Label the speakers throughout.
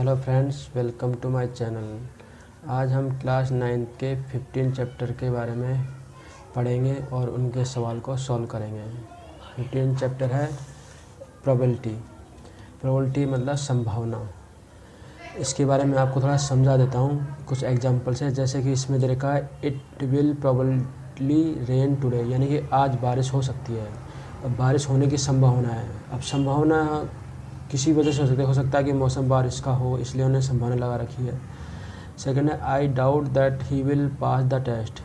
Speaker 1: Hello friends, welcome to my channel. आज हम class 9 के 15 चैप्टर के बारे में पढ़ेंगे और उनके सवाल को सॉल्व करेंगे। 15 चैप्टर है प्रोबेबिलिटी। प्रोबेबिलिटी मतलब संभावना। इसके बारे में आपको थोड़ा समझा देता हूँ कुछ एग्जांपल से। जैसे कि इसमें दे रखा है it will probably rain today, यानी कि आज बारिश हो सकती है। अब बारिश होने की संभावना है। अब संभावना किसी वजह से हो सकता है कि मौसम बारिश का हो, इसलिए उन्होंने संभावना लगा रखी है। सेकंड है I doubt that he will pass the test.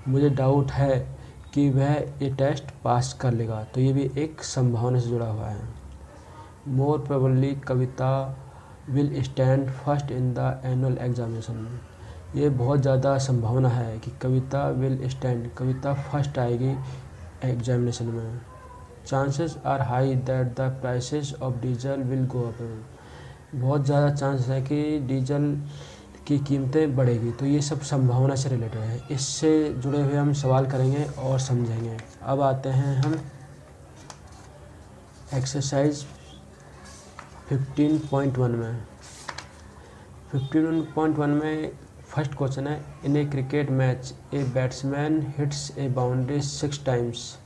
Speaker 1: मुझे डाउट है कि वह ये टेस्ट पास कर लेगा, तो ये भी एक संभावना से जुड़ा हुआ है। More probably Kavita will stand first in the annual examination. ये बहुत ज़्यादा संभावना है कि Kavita will stand, Kavita first आएगी एग्जामिनेशन में। Chances are high that the prices of diesel will go up. बहुत ज़्यादा चांस है कि डीजल की कीमतें बढ़ेगी। तो ये सब संभावना से रिलेटेड है। इससे जुड़े हुए हम सवाल करेंगे और समझेंगे। अब आते हैं हम एक्सरसाइज 15.1 में। 15.1 में फर्स्ट क्वेश्चन है, in a cricket match a batsman hits a boundary 6 times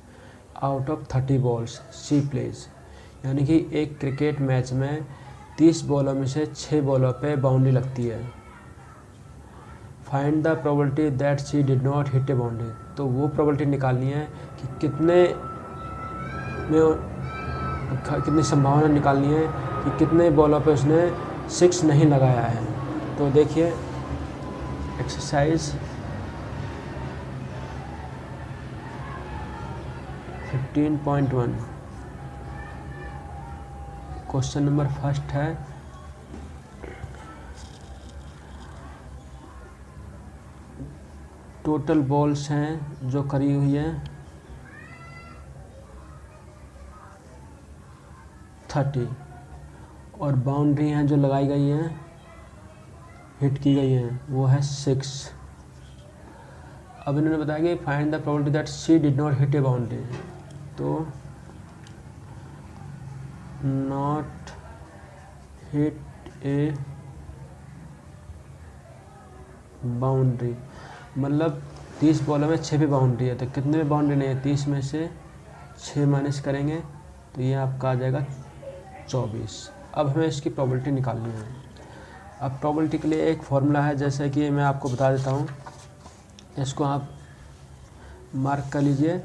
Speaker 1: out of 30 balls see plays. यानी कि एक क्रिकेट मैच में 30 बॉलों में से 6 बॉलों पे बाउंड्री लगती है। Find the probability that she did not hit a boundary. तो वो प्रोबेबिलिटी निकालनी है कि कितनी संभावना निकालनी है कि कितने बॉलों पे उसने 6 नहीं लगाया है। तो देखिए एक्सरसाइज 15.1 क्वेश्चन नंबर फर्स्ट है, टोटल बॉल्स हैं जो करी हुई है 30 और बाउंड्री हैं जो लगाई गई हैं, हिट की गई हैं, वो है 6। अब इन्होंने बताया कि find the probability that she did not hit a boundary. तो नॉट हिट ए बाउंड्री मतलब 30 बॉलों में 6 पे बाउंड्री है। तो कितने में बाउंड्री नहीं है? 30 में से 6 माइनस करेंगे तो ये आपका आ जाएगा 24। अब हमें इसकी प्रोबेबिलिटी निकालनी है। अब प्रोबेबिलिटी के लिए एक फॉर्मूला है, जैसे कि मैं आपको बता देता हूँ। इसको आप मार्क कर लीजिए।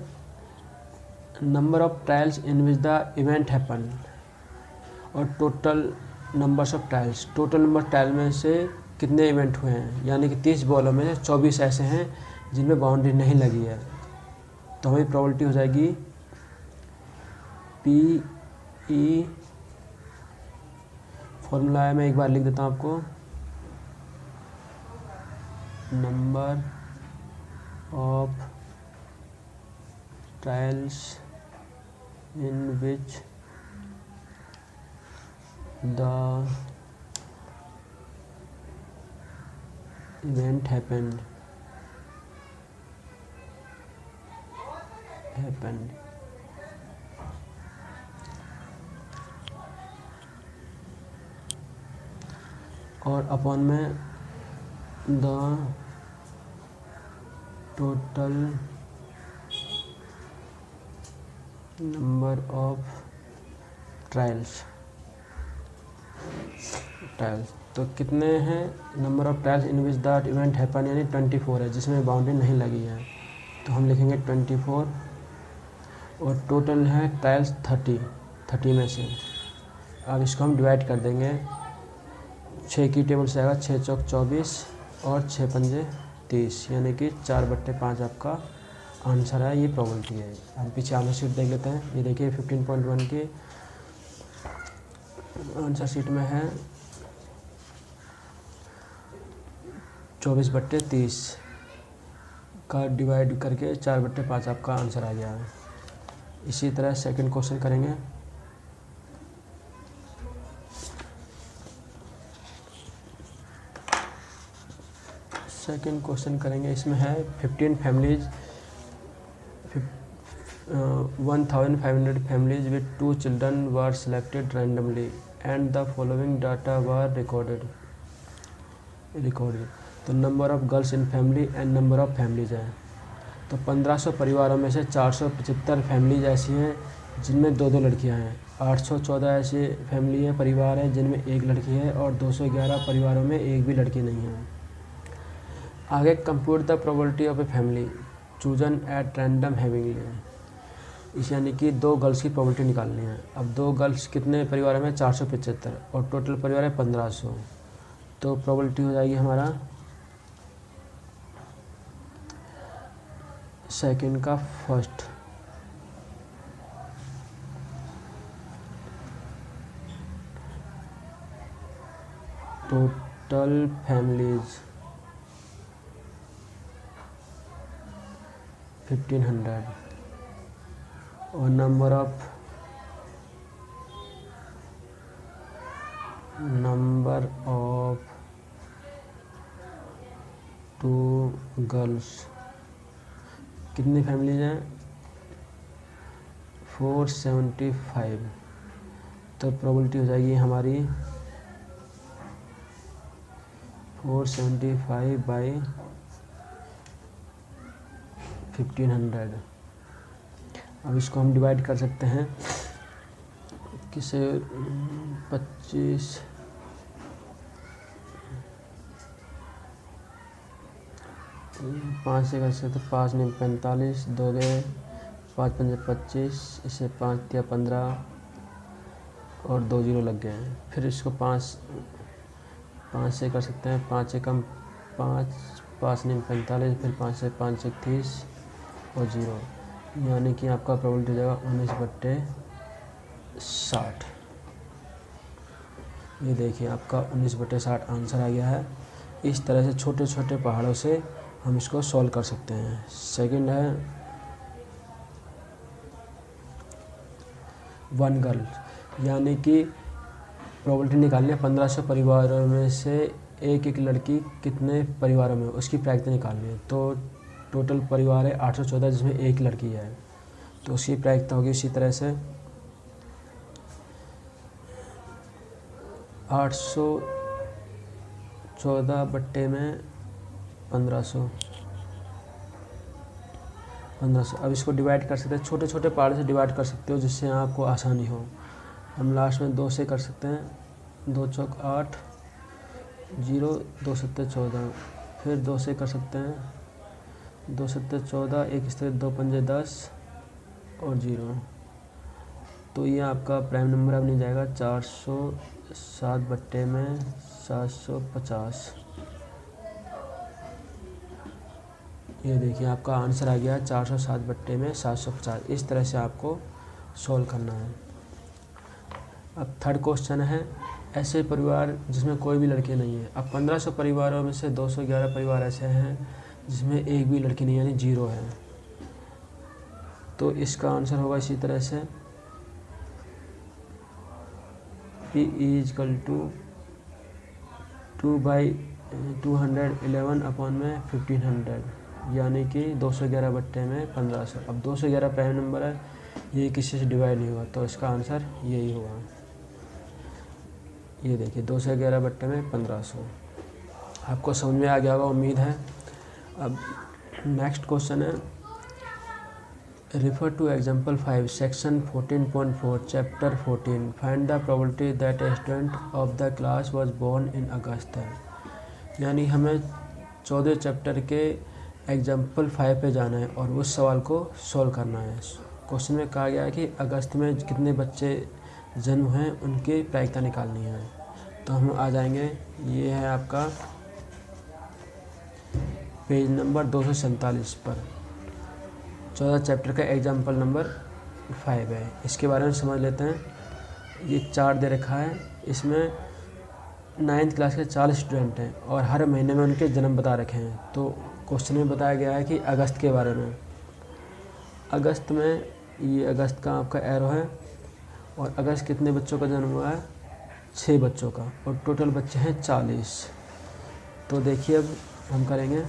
Speaker 1: Number of trials in which the event happen और total numbers of trials. Total number trial में से कितने इवेंट हुए हैं, यानी कि 30 बॉलों में 24 ऐसे हैं जिनमें बाउंड्री नहीं लगी है। तो हमारी प्रोबेबिलिटी हो जाएगी PE, फॉर्मूला है मैं एक बार लिख देता हूँ आपको। Number of trials in which the event happened और अपॉन में the total number of trials. तो कितने हैं number of trials in which the event happen, यानी 24 है जिसमें बाउंड्री नहीं लगी है। तो हम लिखेंगे 24 और टोटल है ट्रायल्स 30 में से। अब इसको हम डिवाइड कर देंगे 6 की टेबल से आएगा 6 चौक 24 और 6 पंजे 30, यानी कि 4/5 आपका आंसर है। ये प्रोबेबिलिटी है। हम पीछे आंसर शीट देख लेते हैं। ये देखिए 15.1 की आंसर शीट में है 24/30 का डिवाइड करके 4/5 आपका आंसर आ गया है। इसी तरह सेकंड क्वेश्चन करेंगे। इसमें है 15 families 1500 families with 2 children were selected randomly and the following data were recorded. तो number of girls in family and number of families है। तो 1500 परिवारों में से 475 फैमिलीज ऐसी हैं जिनमें 2-2 लड़कियां हैं। 814 ऐसी फैमिली है, परिवार है जिनमें 1 लड़की है और 211 परिवारों में 1 भी लड़की नहीं है। आगे compute the probability of a family chosen at random having, इस यानी कि 2 गर्ल्स की प्रोबेबिलिटी निकालनी है। अब 2 गर्ल्स कितने परिवार में 475 और टोटल परिवार है 1500, तो प्रोबेबिलिटी हो जाएगी हमारा सेकंड का फर्स्ट। टोटल फैमिलीज 1500 और नंबर ऑफ 2 गर्ल्स, कितनी फैमिलीज हैं 475, तो प्रोबेबिलिटी हो जाएगी हमारी 475 बाई 1500। अब इसको हम डिवाइड कर सकते हैं किसे 25 5 से कर सकते, 5 नहीं 45, 2 गए 5 पंजे 25, इसे 5 दिया 15 और 2 जीरो लग गए हैं। फिर इसको 5 से कर सकते हैं, 5 एकम 5, 5 नहीं 45, फिर 5 से 5 30 और 0, यानी कि आपका प्रोबेबिलिटी हो जाएगा 19/60। ये देखिए आपका 19/60 आंसर आ गया है। इस तरह से छोटे छोटे पहाड़ों से हम इसको सॉल्व कर सकते हैं। सेकंड है 1 गर्ल, यानी कि प्रोबेबिलिटी निकालनी है 1500 परिवारों में से 1 लड़की कितने परिवारों में, उसकी प्रायिकता निकालनी है। तो टोटल परिवार है 814 जिसमें 1 लड़की है, तो उसकी प्रायिकता होगी इसी तरह से 814 बट्टे में 1500। अब इसको डिवाइड कर सकते हैं, छोटे छोटे पार्ट से डिवाइड कर सकते हो जिससे आपको आसानी हो। हम लास्ट में 2 से कर सकते हैं, 2 चौक 8, 0 2 सत्ते 14, फिर 2 से कर सकते हैं, 2 सत्ते 14, 1 स्तर 2 पंजे 10 और 0, तो ये आपका प्राइम नंबर अब नहीं जाएगा 407 बट्टे में 750। ये देखिए आपका आंसर आ गया 407 बट्टे में 750। इस तरह से आपको सॉल्व करना है। अब थर्ड क्वेश्चन है ऐसे परिवार जिसमें कोई भी लड़की नहीं है। अब 1500 परिवारों में से 211 परिवार ऐसे हैं जिसमें 1 भी लड़की नहीं, यानी 0 है। तो इसका आंसर होगा इसी तरह से P = 2/211/1500, यानी कि 211 बट्टे में 1500। अब 211 प्राइम नंबर है, ये किसी से डिवाइड नहीं हुआ, तो इसका आंसर यही हुआ। ये देखिए 211 बट्टे में 1500। आपको समझ में आ गया होगा, उम्मीद है। अब नेक्स्ट क्वेश्चन है refer to example 5 section 14.4 chapter 14 find the probability that a student of the class was born in August है। यानी हमें 14 चैप्टर के एग्जाम्पल 5 पे जाना है और उस सवाल को सॉल्व करना है। क्वेश्चन में कहा गया है कि अगस्त में कितने बच्चे जन्म हैं उनकी प्रायिकता निकालनी है। तो हम आ जाएंगे, ये है आपका पेज नंबर 247 पर 14 चैप्टर का एग्जाम्पल नंबर 5 है। इसके बारे में समझ लेते हैं। ये चार्ट दे रखा है, इसमें 9th क्लास के 40 स्टूडेंट हैं और हर महीने में उनके जन्म बता रखे हैं। तो क्वेश्चन में बताया गया है कि अगस्त के बारे में। अगस्त में ये अगस्त का आपका एरो है और अगस्त कितने बच्चों का जन्म हुआ है 6 बच्चों का, और टोटल बच्चे हैं 40। तो देखिए अब हम करेंगे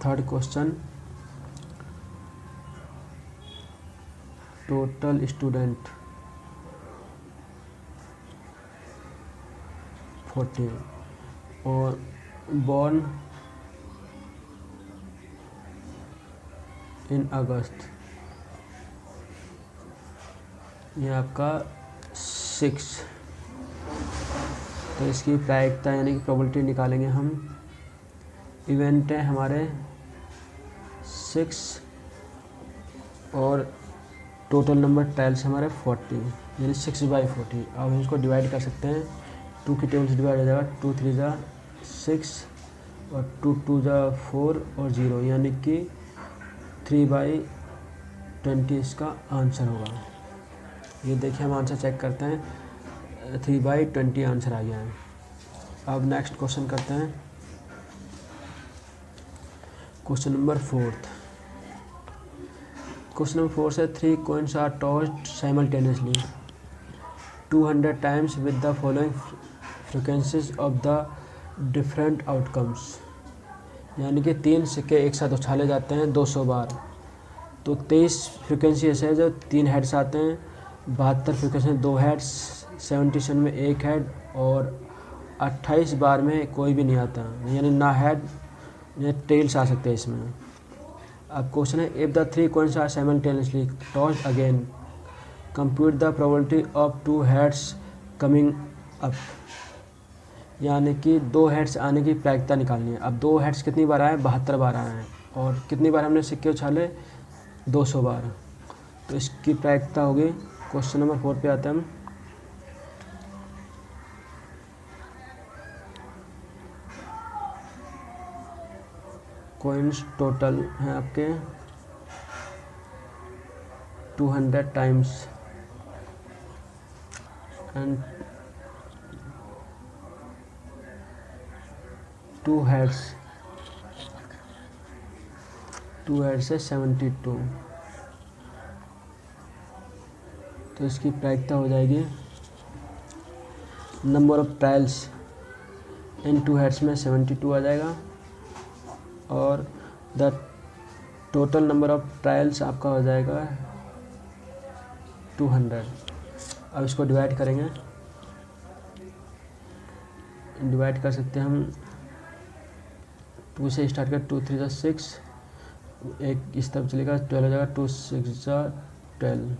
Speaker 1: थर्ड क्वेश्चन टोटल स्टूडेंट 40 और बॉर्न इन अगस्त ये आपका 6। तो इसकी प्रायिकता यानी कि प्रोबेबिलिटी निकालेंगे हम। इवेंट है हमारे 6 और टोटल नंबर ट्रायल्स हमारे 40 यानी 6/40। अब हम इसको डिवाइड कर सकते हैं। 2 की टेबल से डिवाइड हो जाएगा। 2 3 जा 6 और 2 2 जा 4 और 0 यानी कि 3/20 इसका आंसर होगा। ये देखिए हम आंसर चेक करते हैं। 3/20 आंसर आ गया है। अब नेक्स्ट क्वेश्चन करते हैं। Question number 4। क्वेश्चन नंबर 4 से 3 coins are tossed simultaneously 200 times with the following frequencies of the different outcomes। यानी कि 3 सिक्के एक साथ उछाले जाते हैं 200 बार। तो 23 फ्रिक्वेंसी ऐसे है जो 3 हेड्स आते हैं, 72 फ्रिक्वेंसी में 2 हेड्स, 77 में 1 हेड और 28 बार में कोई भी नहीं आता, यानी ना हेड या टेल्स आ सकते हैं इसमें। अब क्वेश्चन है if the 3 coins are simultaneously tossed again compute the probability of 2 heads coming up. यानी कि 2 हेड्स आने की प्रायिकता निकालनी है। अब 2 हेड्स कितनी बार आए? 72 बार आए हैं। और कितनी बार हमने सिक्के उछाले? 200 बार। तो इसकी प्रायिकता होगी। क्वेश्चन नंबर 4 पे आते हैं हम। कॉइन्स टोटल हैं आपके 200 टाइम्स एंड 2 हेड्स है 72। तो इसकी प्रायिकता हो जाएगी number of trials in 2 heads में 72 आ जाएगा और the total number of trials आपका हो जाएगा 200। अब इसको डिवाइड करेंगे। डिवाइड कर सकते हैं हम 2 से स्टार्ट कर। 2 3 जा 6, एक इस तरफ चलेगा 12 हो जाएगा। 2 6 जा 12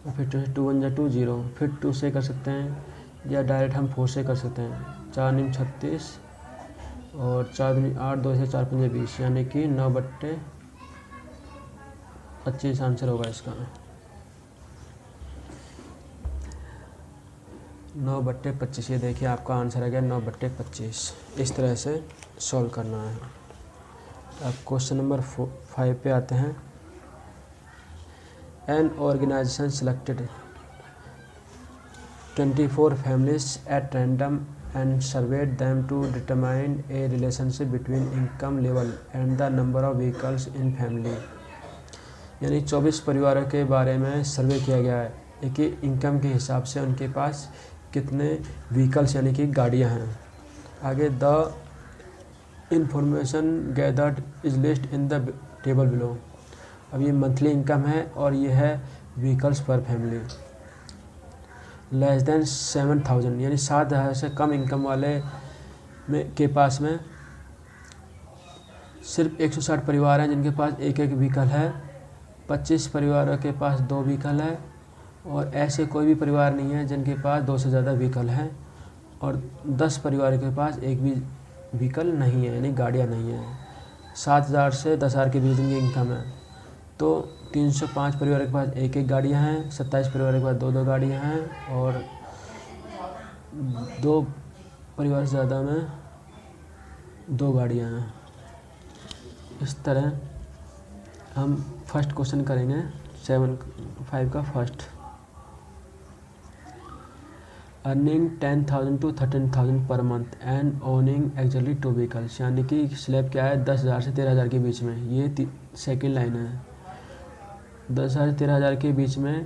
Speaker 1: और फिर 2 1 जा 2 0। फिर 2 से कर सकते हैं या डायरेक्ट हम 4 से कर सकते हैं। 4 9 36 और 4 2 8, 2 से 4 5 20 यानी कि 9/25 आंसर होगा इसका। 9/25 ये देखिए आपका आंसर आ गया 9/25। इस तरह से सॉल्व करना है। अब क्वेश्चन नंबर 5 पे आते हैं। An organisation selected 24 families at random and surveyed them to determine a relationship between income level and the number of vehicles in family। यानी 24 परिवारों के बारे में सर्वे किया गया है कि इनकम के हिसाब से उनके पास कितने व्हीकल्स यानी कि गाड़ियां हैं। आगे the information gathered is list in the table below. अब ये मंथली इनकम है और ये है व्हीकल्स पर फैमिली। लेस देन 7,000 यानी 7,000 से कम इनकम वाले के पास में सिर्फ 160 परिवार हैं जिनके पास एक व्हीकल है। 25 परिवारों के पास 2 व्हीकल है और ऐसे कोई भी परिवार नहीं है जिनके पास 2 से ज़्यादा व्हीकल हैं। और 10 परिवारों के पास एक भी व्हीकल नहीं है यानी गाड़ियाँ नहीं हैं। 7,000 से 10,000 के बीच इनकी इनकम है। तो 305 परिवार के पास एक गाड़ियाँ हैं, 27 परिवार के पास 2 गाड़ियाँ हैं और 2 परिवार से ज़्यादा में 2 गाड़ियाँ हैं। इस तरह हम फर्स्ट क्वेश्चन करेंगे 7/5 का फर्स्ट। अर्निंग 10,000 to 13,000 पर month and owning actually 2 vehicles. यानी कि स्लैब क्या है 10,000 से 13,000 के बीच में। ये सेकेंड लाइन है। 10,000 से 13,000 के बीच में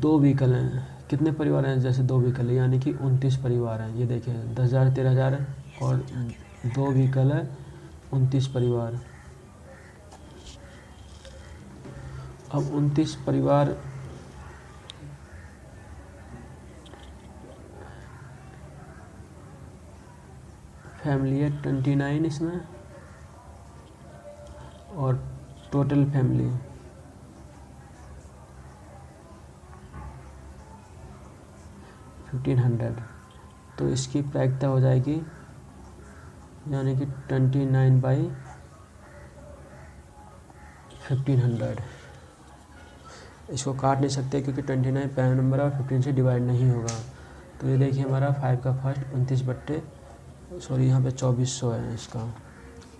Speaker 1: 2 व्हीकल हैं। कितने परिवार हैं? जैसे 2 व्हीकल है यानी कि 29 परिवार हैं। ये देखिए 10,000 से 13,000 और 2 व्हीकल है 29 परिवार। अब 29 परिवार फैमिली है 29 इसमें, और टोटल फैमिली 1500। तो इसकी प्रायिकता हो जाएगी यानी कि 29/1500। इसको काट नहीं सकते क्योंकि 29 प्राइम नंबर और 15 से डिवाइड नहीं होगा। तो ये देखिए हमारा 5 का फर्स्ट 29 यहाँ पे 2400 है। इसका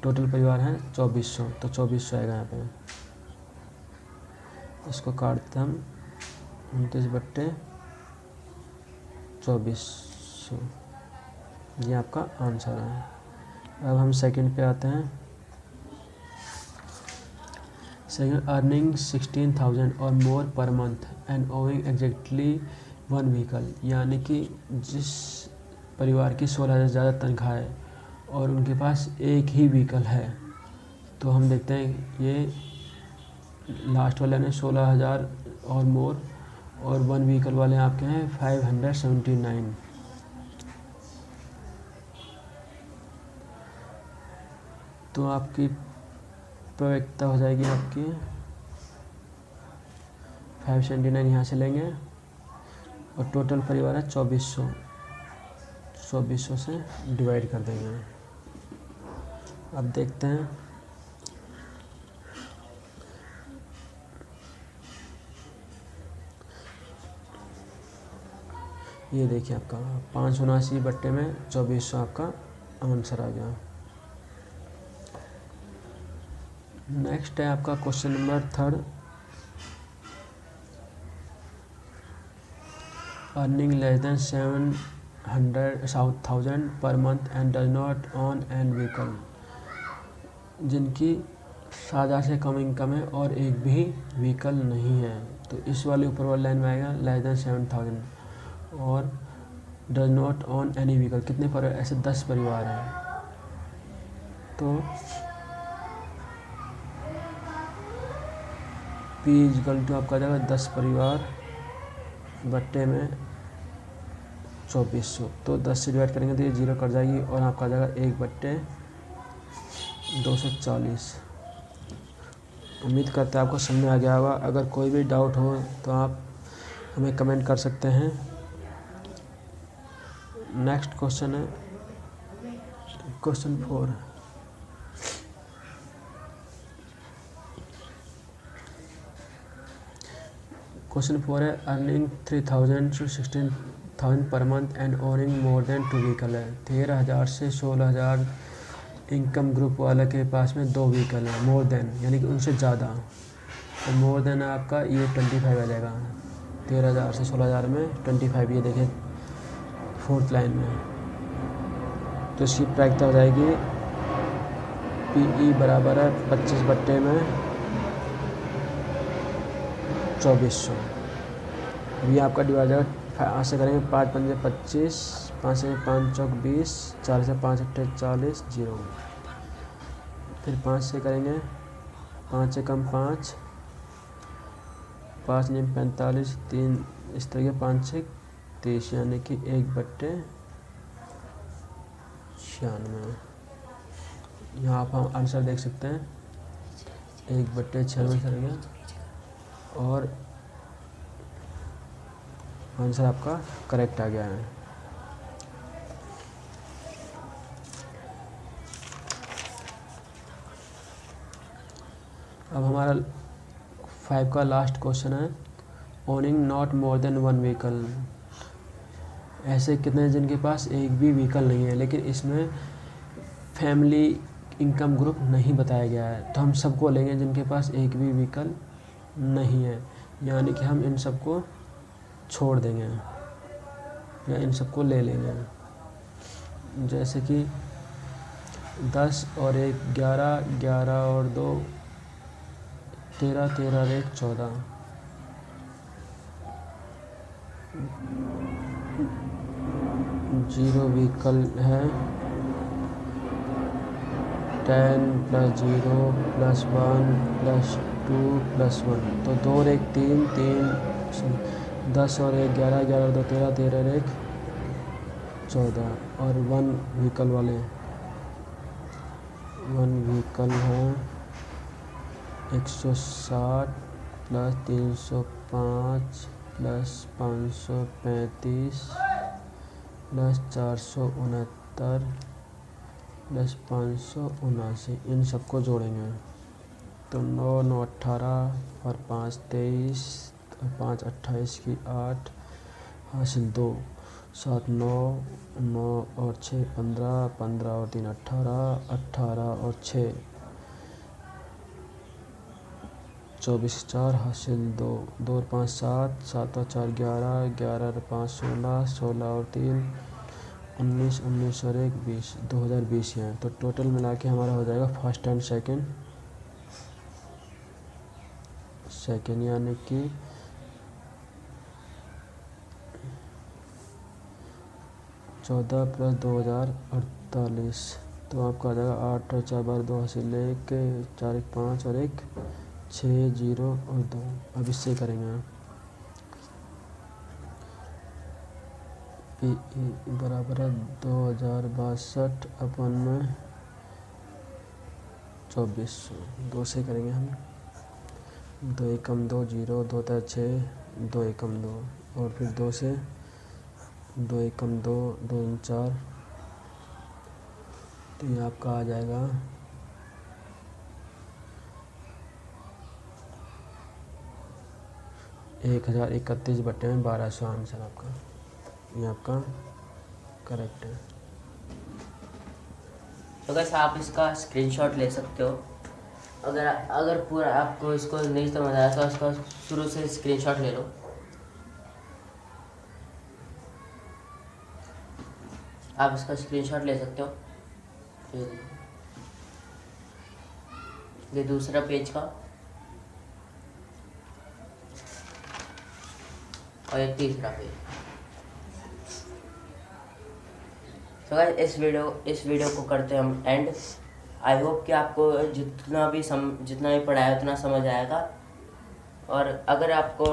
Speaker 1: टोटल परिवार है 2400, तो 2400 आएगा यहाँ पे। इसको काटते हम 29/2400, ये आपका आंसर है। अब हम सेकंड पे आते हैं। सेकंड, अर्निंग 16,000 और more per month and owing exactly 1 vehicle, यानी कि जिस परिवार की 16,000 से ज़्यादा तनख्वाह है और उनके पास एक ही व्हीकल है, तो हम देखते हैं ये लास्ट वाले ने 16,000 और मोर, और 1 व्हीकल वाले आपके हैं 579। तो आपकी प्रायिकता हो जाएगी आपकी 579, यहाँ से लेंगे, और टोटल परिवार है 2400, 2400 से डिवाइड कर देंगे। अब देखते हैं ये देखिए आपका 579 में 2400 आपका आंसर आ गया। नेक्स्ट है आपका question number 3, earning less than 700,000 पर month and does not on an vehicle, जिनकी 7,000 से कम इनकम है और एक भी व्हीकल नहीं है। तो इस वाले ऊपर वाले लाइन में आएगा लेस देन 7,000 और does not on any vehicle. कितने परिवार, ऐसे 10 परिवार हैं। तो P = आपका जाएगा 10 परिवार बट्टे में 2400। तो 10 से डिवाइड करेंगे तो ये 0 कट जाएगी और आपका जाएगा 1/240। उम्मीद करते हैं आपको समझ में आ गया होगा। अगर कोई भी डाउट हो तो आप हमें कमेंट कर सकते हैं। नेक्स्ट क्वेश्चन है क्वेश्चन 4। क्वेश्चन 4 है अर्निंग 3,000 to 16,000 पर month and owning more than 2 vehicle है। 13,000 से 16,000 इनकम ग्रुप वाले के पास में 2 व्हीकल है। मोर देन यानी कि उनसे ज़्यादा, तो मोर देन आपका ये 25 आ जाएगा। 13,000 से 16,000 में 25, ये देखिए 4th लाइन में। तो इसकी प्रायिकता हो जाएगी PE बराबर है 25 बट्टे में 2400। ये आपका डिवाइड जाएगा, 5 से करेंगे 5 × 5 = 25, 5 से 5 × 20, 4 से 5 × 8 = 40, 0। फिर 5 से करेंगे 5 से कम 5, 5 × 45, 3 इस तरह के 5 से 30, यानी कि 1/96। यहाँ आप हम आंसर देख सकते हैं 1/96 चल गया और आंसर आपका करेक्ट आ गया है। अब हमारा 5 का लास्ट क्वेश्चन है owning not more than 1 vehicle. ऐसे कितने जिनके पास एक भी व्हीकल नहीं है, लेकिन इसमें फैमिली इनकम ग्रुप नहीं बताया गया है। तो हम सबको लेंगे जिनके पास एक भी व्हीकल नहीं है, यानी कि हम इन सबको छोड़ देंगे या इन सबको ले लेंगे। जैसे कि 10 और 1 11, 11 और 2 13, 13 और 1 14, 0 व्हीकल है। 10 + 0 + 1 + 2 + 1 तो 2 और 1 3 10 और 1 11 11 और 2 13 13 और 1 14 और 1 व्हीकल वाले 1 व्हीकल है 160 + 305 + 535 + 469 + 579 इन सबको जोड़ेंगे तो 9 9 18 और 5 23 और 5 28 की 8 हासिल 2 7 9 9 और 6 15 15 और 3 18 18 और 6 24 4 हासिल 2 2 और 5 7 7 और 4 11 11 और 5 16 16 और 3 19 19 और 1 20 2020 हैं तो टोटल मिला के हमारा हो जाएगा फर्स्ट एंड सेकंड यानी कि 14 + 2048 तो आपका आ जाएगा 8 और 4 बार 2 हासिल 1 4 1 5 और 1 6 0 और 2 अब इससे करेंगे पी बराबर है 2062 अपन में 2400 2 से करेंगे हम 2 एकम 2 0 2 6 2 एकम 2 और फिर 2 से 2 एकम 2 2 4 तो ये आपका आ जाएगा 1031/1200 आंसर आपका ये आपका करेक्ट है।
Speaker 2: तो वैसे आप इसका स्क्रीनशॉट ले सकते हो। अगर पूरा आपको इसको नहीं समझ आया तो इसका शुरू से स्क्रीनशॉट ले लो। आप इसका स्क्रीनशॉट ले सकते हो। ये दूसरा पेज का और ये तीसरा पेज। तो गाइस इस वीडियो को करते हैं हम एंड। आई होप कि आपको जितना भी पढ़ाया उतना समझ आएगा। और अगर आपको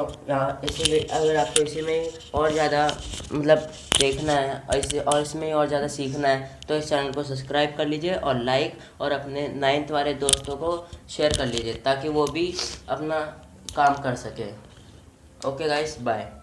Speaker 2: इसी में और ज़्यादा देखना है और इसमें और ज़्यादा सीखना है तो इस चैनल को सब्सक्राइब कर लीजिए और लाइक और अपने 9th वाले दोस्तों को शेयर कर लीजिए ताकि वो भी अपना काम कर सके। Okay guys, bye.